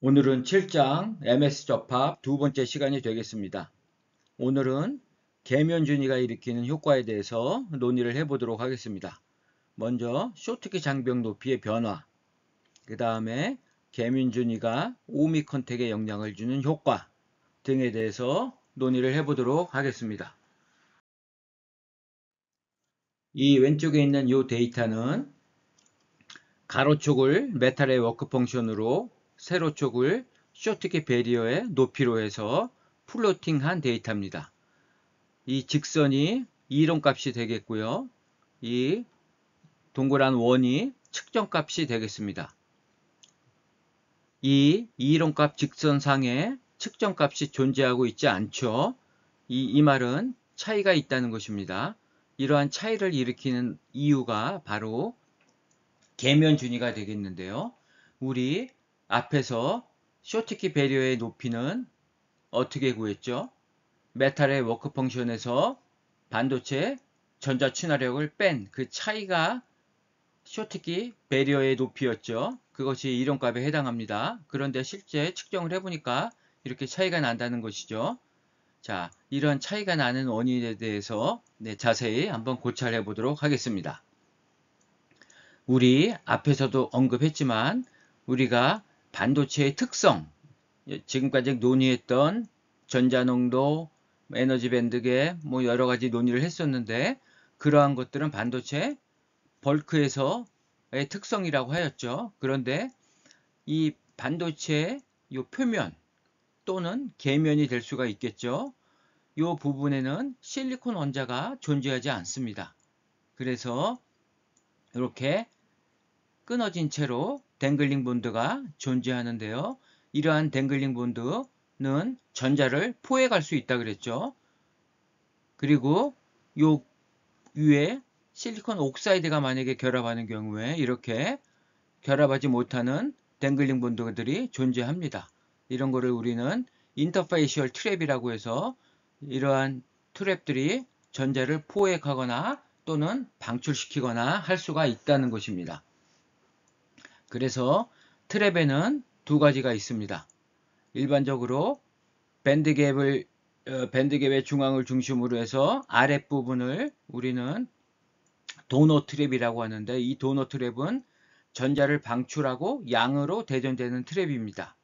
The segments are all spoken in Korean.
오늘은 7장 MS 접합 두 번째 시간이 되겠습니다. 오늘은 계면준위가 일으키는 효과에 대해서 논의를 해보도록 하겠습니다. 먼저 쇼트키 장벽 높이의 변화, 그 다음에 계면준위가 오미 컨택에 영향을 주는 효과 등에 대해서 논의를 해보도록 하겠습니다. 이 왼쪽에 있는 이 데이터는 가로축을 메탈의 워크 펑션으로 세로축을 쇼트키 베리어의 높이로 해서 플로팅한 데이터입니다. 이 직선이 이론값이 되겠고요. 이 동그란 원이 측정값이 되겠습니다. 이 이론값 직선상에 측정값이 존재하고 있지 않죠. 이 말은 차이가 있다는 것입니다. 이러한 차이를 일으키는 이유가 바로 계면준위가 되겠는데요. 우리 앞에서 쇼트키 베리어의 높이는 어떻게 구했죠? 메탈의 워크 펑션에서 반도체 전자 친화력을 뺀 그 차이가 쇼트키 베리어의 높이였죠. 그것이 이론값에 해당합니다. 그런데 실제 측정을 해보니까 이렇게 차이가 난다는 것이죠. 자, 이런 차이가 나는 원인에 대해서 자세히 한번 고찰해 보도록 하겠습니다. 우리 앞에서도 언급했지만 우리가 반도체의 특성, 지금까지 논의했던 전자농도, 에너지 밴드계, 여러 가지 논의를 했었는데 그러한 것들은 반도체 벌크에서의 특성이라고 하였죠. 그런데 이 반도체의 이 표면 또는 계면이 될 수가 있겠죠. 이 부분에는 실리콘 원자가 존재하지 않습니다. 그래서 이렇게 끊어진 채로 댕글링 본드가 존재하는데요. 이러한 댕글링 본드는 전자를 포획할 수 있다 그랬죠. 그리고 요 위에 실리콘 옥사이드가 만약에 결합하는 경우에 이렇게 결합하지 못하는 댕글링 본드들이 존재합니다. 이런 거를 우리는 인터페이셜 트랩이라고 해서 이러한 트랩들이 전자를 포획하거나 또는 방출시키거나 할 수가 있다는 것입니다. 그래서 트랩에는 두 가지가 있습니다. 일반적으로 밴드갭의 중앙을 중심으로 해서 아랫부분을 우리는 도너 트랩이라고 하는데 이 도너 트랩은 전자를 방출하고 양으로 대전되는 트랩입니다.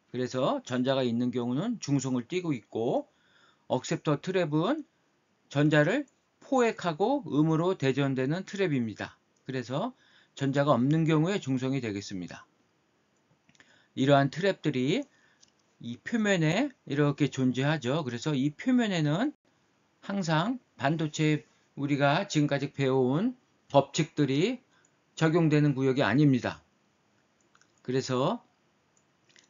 그래서 전자가 있는 경우는 중성을 띠고 있고 억셉터 트랩은 전자를 포획하고 음으로 대전되는 트랩입니다. 그래서 전자가 없는 경우에 중성이 되겠습니다. 이러한 트랩들이 이 표면에 이렇게 존재하죠. 그래서 이 표면에는 항상 반도체 우리가 지금까지 배워온 법칙들이 적용되는 구역이 아닙니다. 그래서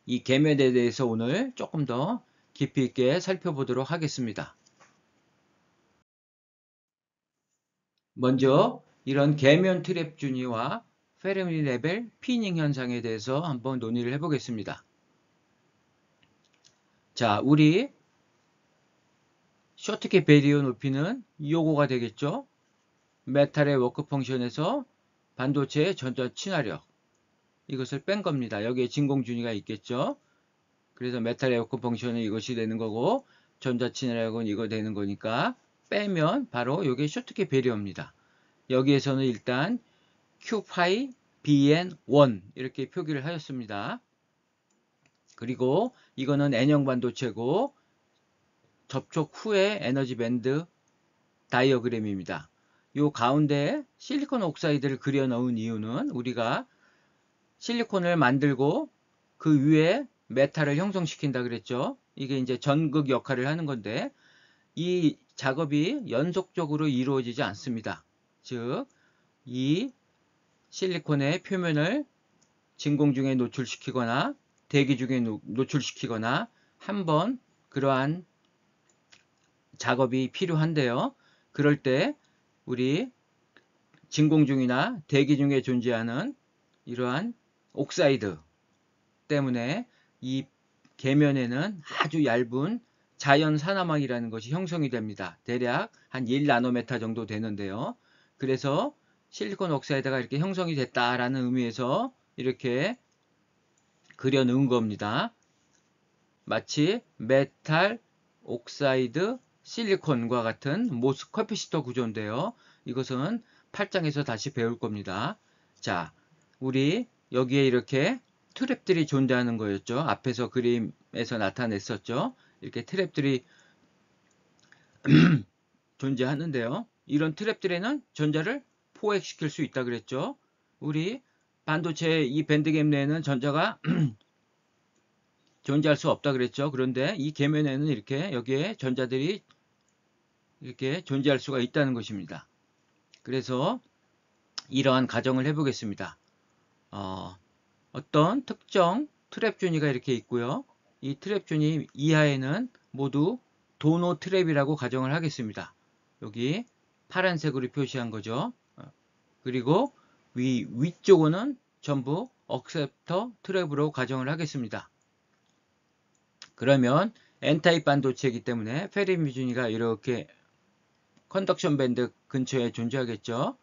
이 계면에 대해서 오늘 조금 더 깊이 있게 살펴보도록 하겠습니다. 먼저 이런 계면 트랩 준위와 페르미 레벨 피닝 현상에 대해서 한번 논의를 해보겠습니다. 자, 우리 쇼트키 베리어 높이는 요거가 되겠죠. 메탈의 워크 펑션에서 반도체의 전자 친화력 이것을 뺀 겁니다. 여기에 진공준위가 있겠죠. 그래서 메탈의 워크 펑션은 이것이 되는 거고 전자 친화력은 이거 되는 거니까 빼면 바로 이게 쇼트키 베리어입니다. 여기에서는 일단 Q 파이 BN1 이렇게 표기를 하였습니다. 그리고 이거는 N형 반도체고 접촉 후의 에너지 밴드 다이어그램입니다. 요 가운데 실리콘 옥사이드를 그려 넣은 이유는 우리가 실리콘을 만들고 그 위에 메탈을 형성시킨다 그랬죠. 이게 이제 전극 역할을 하는 건데 이 작업이 연속적으로 이루어지지 않습니다. 즉, 이 실리콘의 표면을 진공 중에 노출시키거나 대기 중에 노출시키거나 한번 그러한 작업이 필요한데요. 그럴 때 우리 진공 중이나 대기 중에 존재하는 이러한 옥사이드 때문에 이 계면에는 아주 얇은 자연 산화막이라는 것이 형성이 됩니다. 대략 한 1나노메타 정도 되는데요. 그래서 실리콘 옥사이드가 이렇게 형성이 됐다라는 의미에서 이렇게 그려 넣은 겁니다. 마치 메탈, 옥사이드, 실리콘과 같은 모스 커피시터 구조인데요. 이것은 8장에서 다시 배울 겁니다. 자, 우리 여기에 이렇게 트랩들이 존재하는 거였죠. 앞에서 그림에서 나타냈었죠. 이렇게 트랩들이 존재하는데요. 이런 트랩들에는 전자를 포획시킬 수 있다 그랬죠. 우리 반도체 이 밴드갭 내에는 전자가 존재할 수 없다 그랬죠. 그런데 이 계면에는 이렇게 여기에 전자들이 이렇게 존재할 수가 있다는 것입니다. 그래서 이러한 가정을 해보겠습니다. 어떤 특정 트랩 준위가 이렇게 있고요. 이 트랩 준위 이하에는 모두 도노 트랩이라고 가정을 하겠습니다. 여기 파란색으로 표시한 거죠. 그리고 위쪽은 전부 억셉터 트랩으로 가정을 하겠습니다. 그러면 N타입 반도체이기 때문에 페르미 준위가 이렇게 컨덕션 밴드 근처에 존재하겠죠.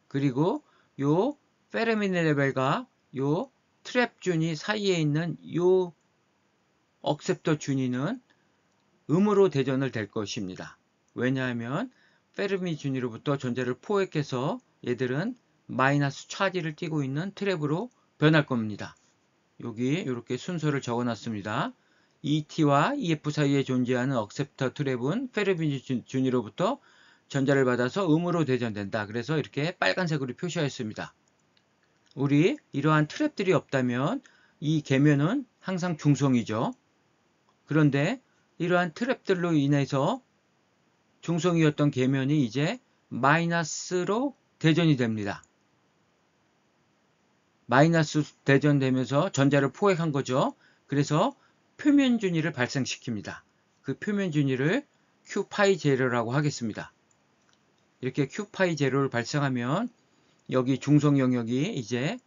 그리고 요 페르미 레벨과 요 트랩 준위 사이에 있는 요 억셉터 준위는 음으로 대전을 될 것입니다. 왜냐하면 페르미 준위로부터 전자를 포획해서 얘들은 마이너스 차지를 띠고 있는 트랩으로 변할 겁니다. 여기 이렇게 순서를 적어놨습니다. ET와 EF 사이에 존재하는 억셉터 트랩은 페르미 준위로부터 전자를 받아서 음으로 대전된다. 그래서 이렇게 빨간색으로 표시하였습니다. 우리 이러한 트랩들이 없다면 이 계면은 항상 중성이죠. 그런데 이러한 트랩들로 인해서 중성이었던 계면이 이제 마이너스로 대전이 됩니다. 마이너스 대전되면서 전자를 포획한 거죠. 그래서 표면 준위를 발생시킵니다. 그 표면 준위를 Q파이 제로라고 하겠습니다. 이렇게 Q파이 제로를 발생하면 여기 중성 영역이 이제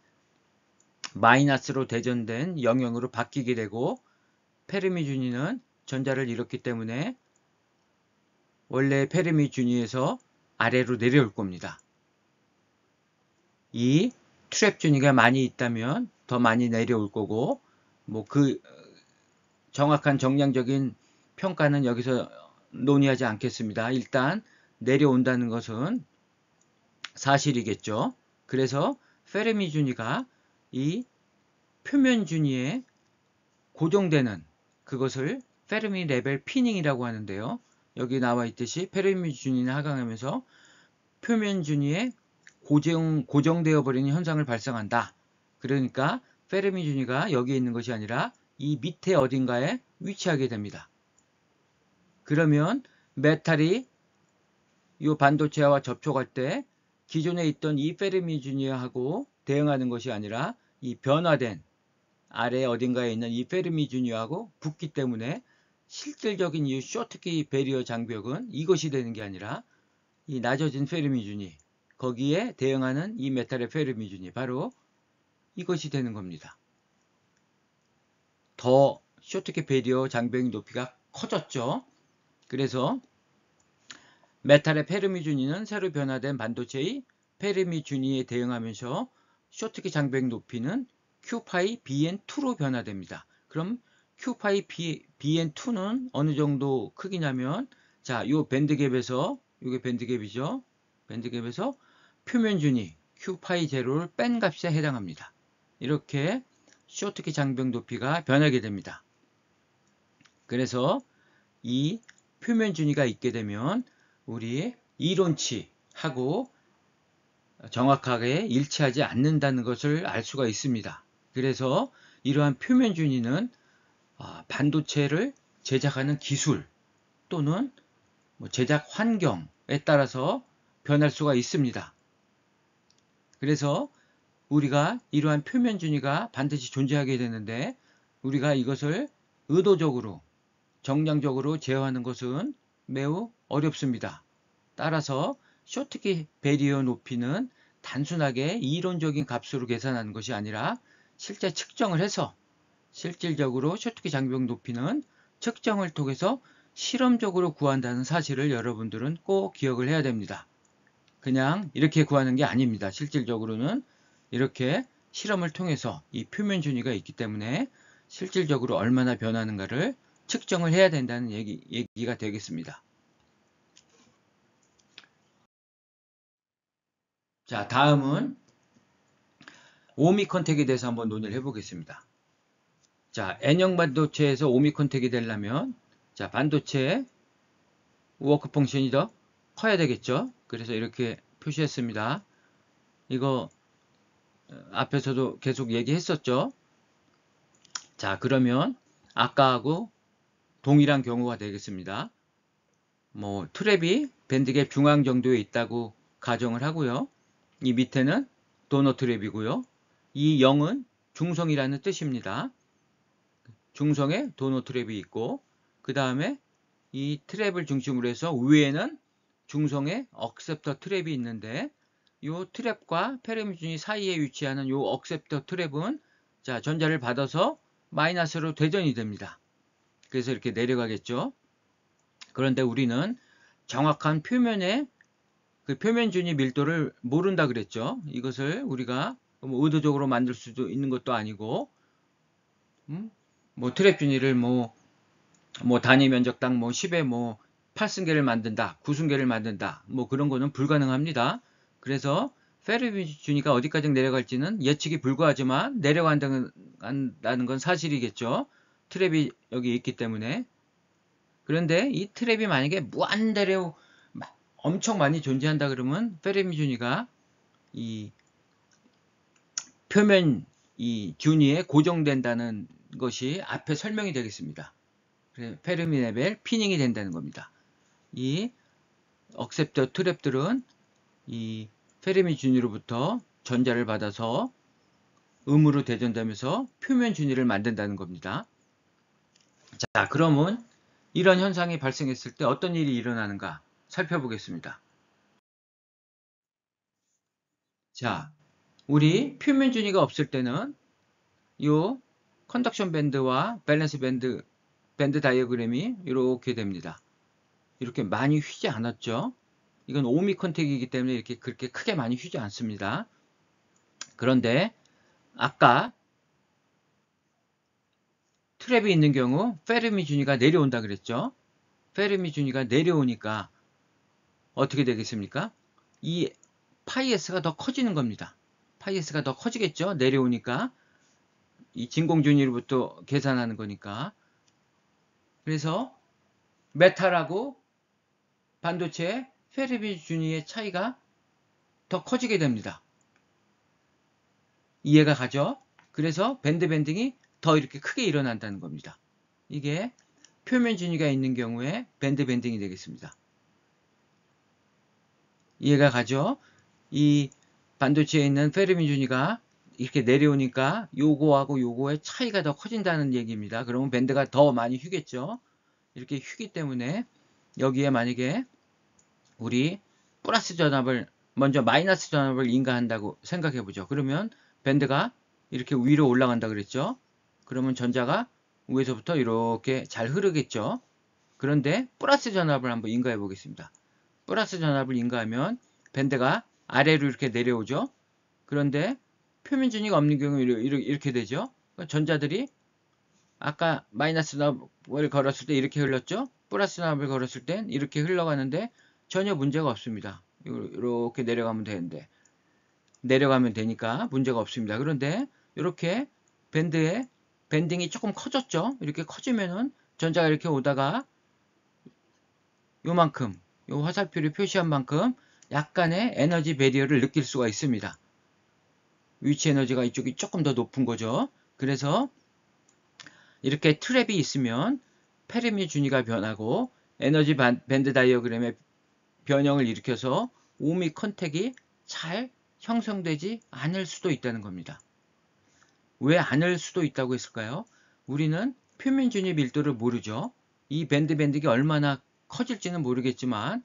마이너스로 대전된 영역으로 바뀌게 되고 페르미 준위는 전자를 잃었기 때문에 원래 페르미 준위에서 아래로 내려올 겁니다. 이 트랩 준위가 많이 있다면 더 많이 내려올 거고 뭐 그 정확한 정량적인 평가는 여기서 논의하지 않겠습니다. 일단 내려온다는 것은 사실이겠죠. 그래서 페르미 준위가 이 표면 준위에 고정되는 그것을 페르미 레벨 피닝이라고 하는데요. 여기 나와 있듯이 페르미 준위는 하강하면서 표면 준위에 고정되어 버리는 현상을 발생한다. 그러니까 페르미 준위가 여기에 있는 것이 아니라 이 밑에 어딘가에 위치하게 됩니다. 그러면 메탈이 이 반도체와 접촉할 때 기존에 있던 이 페르미 준위하고 대응하는 것이 아니라 이 변화된 아래 어딘가에 있는 이 페르미 준위하고 붙기 때문에 실질적인 이 쇼트키 배리어 장벽은 이것이 되는 게 아니라 이 낮아진 페르미 준위 거기에 대응하는 이 메탈의 페르미 준위 바로 이것이 되는 겁니다. 더 쇼트키 배리어 장벽의 높이가 커졌죠. 그래서 메탈의 페르미 준위는 새로 변화된 반도체의 페르미 준위에 대응하면서 쇼트키 장벽 높이는 Q파이 BN2로 변화됩니다. 그럼 Q파이 BN2는 어느 정도 크기냐면 자, 요 밴드갭에서 요게 밴드갭이죠. 밴드갭에서 표면 준위 Q파이 제로를 뺀 값에 해당합니다. 이렇게 쇼트키 장벽 높이가 변하게 됩니다. 그래서 이 표면 준위가 있게 되면 우리 이론치하고 정확하게 일치하지 않는다는 것을 알 수가 있습니다. 그래서 이러한 표면 준위는 반도체를 제작하는 기술 또는 제작 환경에 따라서 변할 수가 있습니다. 그래서 우리가 이러한 표면 준위가 반드시 존재하게 되는데 우리가 이것을 의도적으로 정량적으로 제어하는 것은 매우 어렵습니다. 따라서 쇼트키 배리어 높이는 단순하게 이론적인 값으로 계산하는 것이 아니라 실제 측정을 해서 실질적으로 쇼트키 장벽 높이는 측정을 통해서 실험적으로 구한다는 사실을 여러분들은 꼭 기억을 해야 됩니다. 그냥 이렇게 구하는 게 아닙니다. 실질적으로는 이렇게 실험을 통해서 이 표면 준위가 있기 때문에 실질적으로 얼마나 변하는가를 측정을 해야 된다는 얘기가 되겠습니다. 자, 다음은 오미 컨택에 대해서 한번 논의를 해보겠습니다. 자, N형 반도체에서 오미 컨택이 되려면 자, 반도체의 워크 펑션이 더 커야 되겠죠. 그래서 이렇게 표시했습니다. 이거 앞에서도 계속 얘기했었죠. 자, 그러면 아까하고 동일한 경우가 되겠습니다. 뭐 트랩이 밴드갭 중앙 정도에 있다고 가정을 하고요. 이 밑에는 도너 트랩이고요. 이 0은 중성이라는 뜻입니다. 중성에 도너 트랩이 있고 그 다음에 이 트랩을 중심으로 해서 위에는 중성의 억셉터 트랩이 있는데 이 트랩과 페르미준위 사이에 위치하는 이 억셉터 트랩은 자, 전자를 받아서 마이너스로 되전이 됩니다. 그래서 이렇게 내려가겠죠. 그런데 우리는 정확한 표면의 그 표면 준위 밀도를 모른다 그랬죠. 이것을 우리가 의도적으로 만들 수도 있는 것도 아니고 뭐 트랩 준위를 뭐 단위 면적당 뭐 10에 뭐 8승계를 만든다, 9승계를 만든다, 뭐 그런 거는 불가능합니다. 그래서 페르미준위가 어디까지 내려갈지는 예측이 불가하지만 내려간다는 건 사실이겠죠. 트랩이 여기 있기 때문에. 그런데 이 트랩이 만약에 무한대로 엄청 많이 존재한다 그러면 페르미준위가 이 표면 이 준위에 고정된다는 것이 앞에 설명이 되겠습니다. 페르미 레벨 피닝이 된다는 겁니다. 이 억셉터 트랩들은 이 페르미 준위로부터 전자를 받아서 음으로 대전되면서 표면 준위를 만든다는 겁니다. 자, 그러면 이런 현상이 발생했을 때 어떤 일이 일어나는가 살펴보겠습니다. 자, 우리 표면 준위가 없을 때는 이 컨덕션 밴드와 밸런스 밴드 다이어그램이 이렇게 됩니다. 이렇게 많이 휘지 않았죠. 이건 오미 컨택이기 때문에 이렇게 그렇게 크게 많이 휘지 않습니다. 그런데 아까 트랩이 있는 경우 페르미 준위가 내려온다 그랬죠. 페르미 준위가 내려오니까 어떻게 되겠습니까? 이 파이 S가 더 커지는 겁니다. 파이 S가 더 커지겠죠. 내려오니까 이 진공 준위로부터 계산하는 거니까. 그래서 메탈하고 반도체의 페르미 준위의 차이가 더 커지게 됩니다. 이해가 가죠? 그래서 밴드 밴딩이 더 이렇게 크게 일어난다는 겁니다. 이게 표면 준위가 있는 경우에 밴드 밴딩이 되겠습니다. 이해가 가죠? 이 반도체에 있는 페르미 준위가 이렇게 내려오니까 요거하고 요거의 차이가 더 커진다는 얘기입니다. 그러면 밴드가 더 많이 휘겠죠? 이렇게 휘기 때문에 여기에 만약에 우리 플러스 전압을 먼저 마이너스 전압을 인가한다고 생각해 보죠. 그러면 밴드가 이렇게 위로 올라간다 그랬죠. 그러면 전자가 위에서부터 이렇게 잘 흐르겠죠. 그런데 플러스 전압을 한번 인가해 보겠습니다. 플러스 전압을 인가하면 밴드가 아래로 이렇게 내려오죠. 그런데 표면 준위가 없는 경우 이렇게 되죠. 전자들이 아까 마이너스 전압을 걸었을 때 이렇게 흘렀죠. 플러스 전압을 걸었을 땐 이렇게 흘러가는데 전혀 문제가 없습니다. 이렇게 내려가면 되는데 내려가면 되니까 문제가 없습니다. 그런데 이렇게 밴드의 밴딩이 조금 커졌죠. 이렇게 커지면은 전자가 이렇게 오다가 요만큼 요 화살표를 표시한 만큼 약간의 에너지 배리어를 느낄 수가 있습니다. 위치 에너지가 이쪽이 조금 더 높은 거죠. 그래서 이렇게 트랩이 있으면 페르미 준위가 변하고 에너지 밴드 다이어그램의 변형을 일으켜서 오미 컨택이 잘 형성되지 않을 수도 있다는 겁니다. 왜 않을 수도 있다고 했을까요? 우리는 표면 준위 밀도를 모르죠. 이 밴딩이 얼마나 커질지는 모르겠지만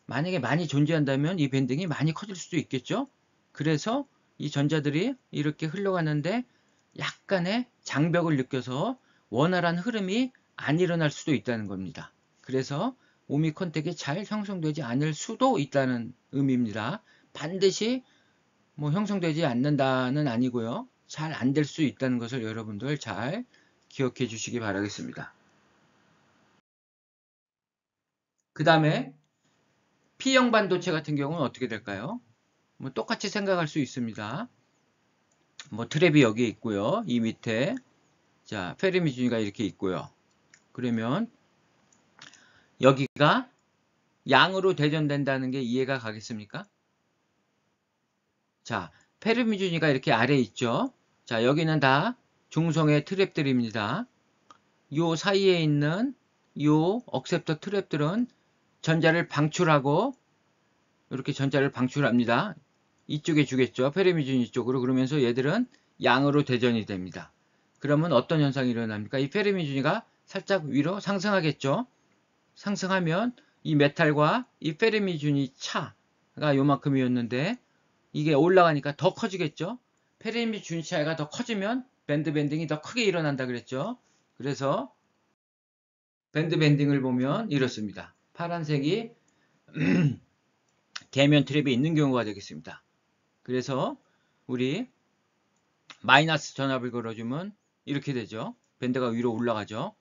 만약에 많이 존재한다면 이 밴딩이 많이 커질 수도 있겠죠. 그래서 이 전자들이 이렇게 흘러가는데 약간의 장벽을 느껴서 원활한 흐름이 안 일어날 수도 있다는 겁니다. 그래서 오미 컨택이 잘 형성되지 않을 수도 있다는 의미입니다. 반드시 뭐 형성되지 않는다는 아니고요. 잘 안 될 수 있다는 것을 여러분들 잘 기억해 주시기 바라겠습니다. 그 다음에 P형 반도체 같은 경우는 어떻게 될까요? 뭐 똑같이 생각할 수 있습니다. 뭐 트랩이 여기 있고요. 이 밑에 자 페르미 준위가 이렇게 있고요. 그러면 여기가 양으로 대전된다는 게 이해가 가겠습니까? 자 페르미 준위가 이렇게 아래에 있죠. 자 여기는 다 중성의 트랩들입니다. 요 사이에 있는 요 억셉터 트랩들은 전자를 방출하고 이렇게 전자를 방출합니다. 이쪽에 주겠죠. 페르미 준위 쪽으로. 그러면서 얘들은 양으로 대전이 됩니다. 그러면 어떤 현상이 일어납니까? 이 페르미 준위가 살짝 위로 상승하겠죠. 상승하면 이 메탈과 이 페르미 준위 차가 요만큼이었는데 이게 올라가니까 더 커지겠죠. 페르미 준위 차이가 더 커지면 밴드 밴딩이 더 크게 일어난다 그랬죠. 그래서 밴드 밴딩을 보면 이렇습니다. 파란색이 계면 트랩이 있는 경우가 되겠습니다. 그래서 우리 마이너스 전압을 걸어주면 이렇게 되죠. 밴드가 위로 올라가죠.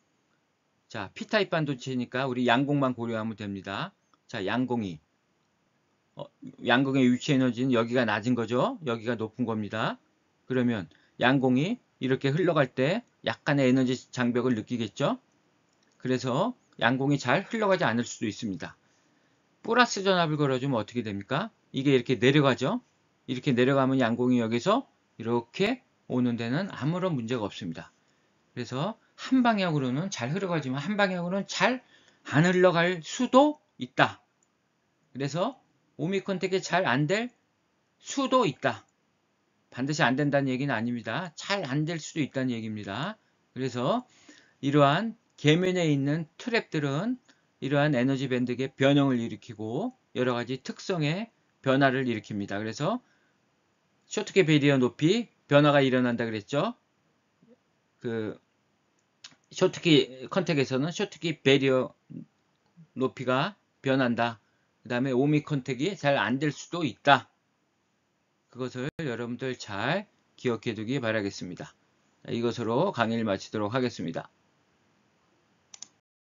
자, P타입 반도체니까 우리 양공만 고려하면 됩니다. 자, 양공이. 양공의 위치 에너지는 여기가 낮은 거죠. 여기가 높은 겁니다. 그러면 양공이 이렇게 흘러갈 때 약간의 에너지 장벽을 느끼겠죠. 그래서 양공이 잘 흘러가지 않을 수도 있습니다. 플러스 전압을 걸어주면 어떻게 됩니까? 이게 이렇게 내려가죠. 이렇게 내려가면 양공이 여기서 이렇게 오는 데는 아무런 문제가 없습니다. 그래서 한 방향으로는 잘 흘러가지만 한 방향으로는 잘 안 흘러갈 수도 있다. 그래서 오미컨택이 잘 안 될 수도 있다. 반드시 안 된다는 얘기는 아닙니다. 잘 안 될 수도 있다는 얘기입니다. 그래서 이러한 계면에 있는 트랩들은 이러한 에너지 밴드의 변형을 일으키고 여러 가지 특성의 변화를 일으킵니다. 그래서 쇼트키 베리어 높이 변화가 일어난다 그랬죠. 그 쇼트키 컨택에서는 쇼트키 베리어 높이가 변한다. 그 다음에 오미 컨택이 잘 안 될 수도 있다. 그것을 여러분들 잘 기억해 두기 바라겠습니다. 이것으로 강의를 마치도록 하겠습니다.